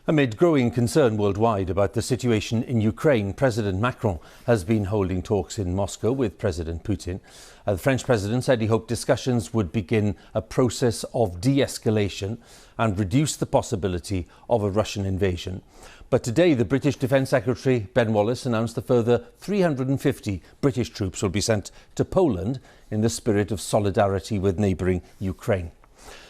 Amid growing concern worldwide about the situation in Ukraine, President Macron has been holding talks in Moscow with President Putin. The French president said he hoped discussions would begin a process of de-escalation and reduce the possibility of a Russian invasion. But today, the British Defence Secretary Ben Wallace announced a further 350 British troops will be sent to Poland in the spirit of solidarity with neighbouring Ukraine.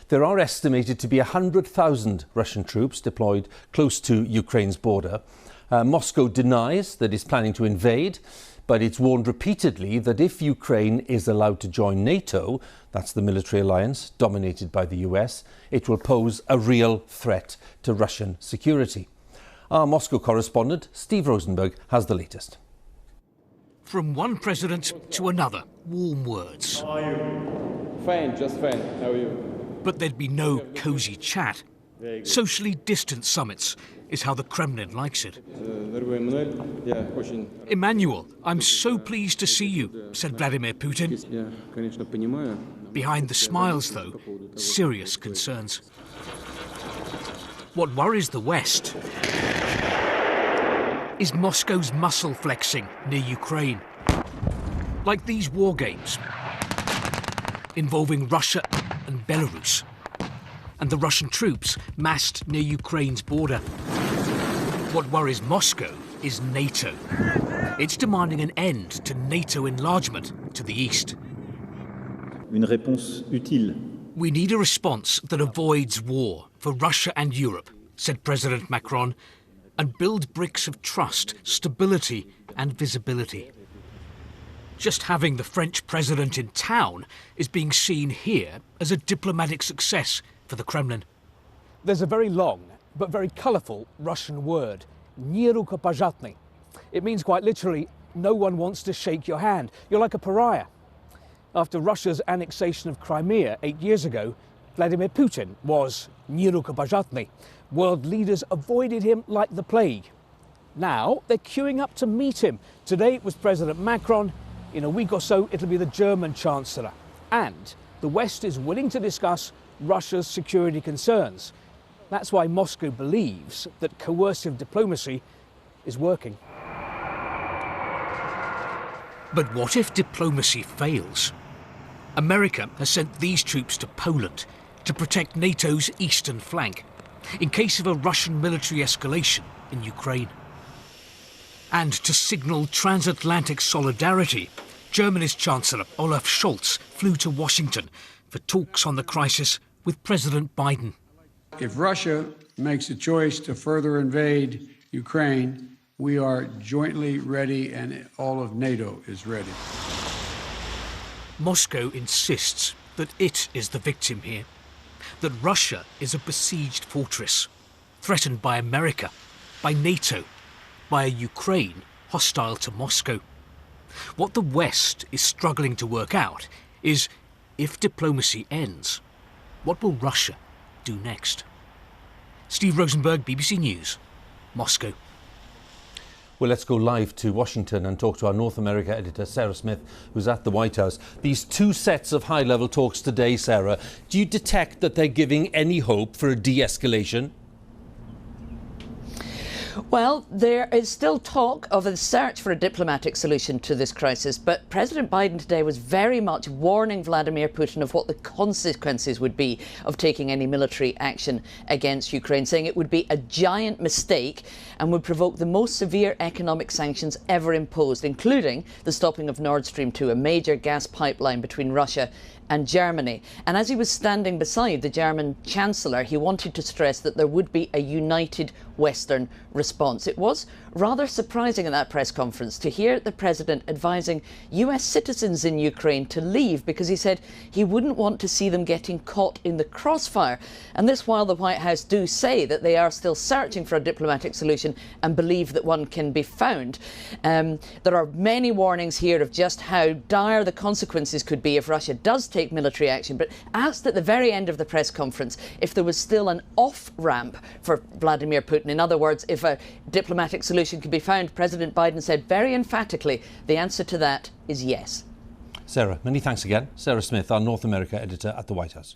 There are estimated to be 100,000 Russian troops deployed close to Ukraine's border. Moscow denies that it's planning to invade, but it's warned repeatedly that if Ukraine is allowed to join NATO, that's the military alliance dominated by the US, it will pose a real threat to Russian security. Our Moscow correspondent, Steve Rosenberg, has the latest. From one president to another, warm words. How are you? Fine, just fine. How are you? But there'd be no cosy chat. Socially distant summits is how the Kremlin likes it. Emmanuel, I'm so pleased to see you, said Vladimir Putin. Behind the smiles, though, serious concerns. What worries the West is Moscow's muscle flexing near Ukraine. Like these war games involving Russia and Belarus, and the Russian troops massed near Ukraine's border. What worries Moscow is NATO. It's demanding an end to NATO enlargement to the east. Une réponse utile. We need a response that avoids war for Russia and Europe, said President Macron, and build bricks of trust, stability and visibility. Just having the French president in town is being seen here as a diplomatic success for the Kremlin. There's a very long but very colourful Russian word, "не рукопожатный." It means quite literally, no one wants to shake your hand. You're like a pariah. After Russia's annexation of Crimea 8 years ago, Vladimir Putin was "не рукопожатный." World leaders avoided him like the plague. Now they're queuing up to meet him. Today it was President Macron. In a week or so, it'll be the German Chancellor. And the West is willing to discuss Russia's security concerns. That's why Moscow believes that coercive diplomacy is working. But what if diplomacy fails? America has sent these troops to Poland to protect NATO's eastern flank in case of a Russian military escalation in Ukraine. And to signal transatlantic solidarity, Germany's Chancellor Olaf Scholz flew to Washington for talks on the crisis with President Biden. If Russia makes a choice to further invade Ukraine, we are jointly ready and all of NATO is ready. Moscow insists that it is the victim here, that Russia is a besieged fortress, threatened by America, by NATO, by a Ukraine hostile to Moscow. What the West is struggling to work out is, if diplomacy ends, what will Russia do next? Steve Rosenberg, BBC News, Moscow. Well, let's go live to Washington and talk to our North America editor, Sarah Smith, who's at the White House. These two sets of high-level talks today, Sarah, do you detect that they're giving any hope for a de-escalation? Well, there is still talk of a search for a diplomatic solution to this crisis, but President Biden today was very much warning Vladimir Putin of what the consequences would be of taking any military action against Ukraine, saying it would be a giant mistake and would provoke the most severe economic sanctions ever imposed, including the stopping of Nord Stream 2, a major gas pipeline between Russia and Germany. And as he was standing beside the German Chancellor, he wanted to stress that there would be a united Western response. It was rather surprising at that press conference to hear the President advising US citizens in Ukraine to leave because he said he wouldn't want to see them getting caught in the crossfire. And this while the White House do say that they are still searching for a diplomatic solution and believe that one can be found. There are many warnings here of just how dire the consequences could be if Russia does take military action, but asked at the very end of the press conference if there was still an off-ramp for Vladimir Putin. In other words, if a diplomatic solution could be found, President Biden said very emphatically the answer to that is yes. Sarah, many thanks again. Sarah Smith, our North America editor at the White House.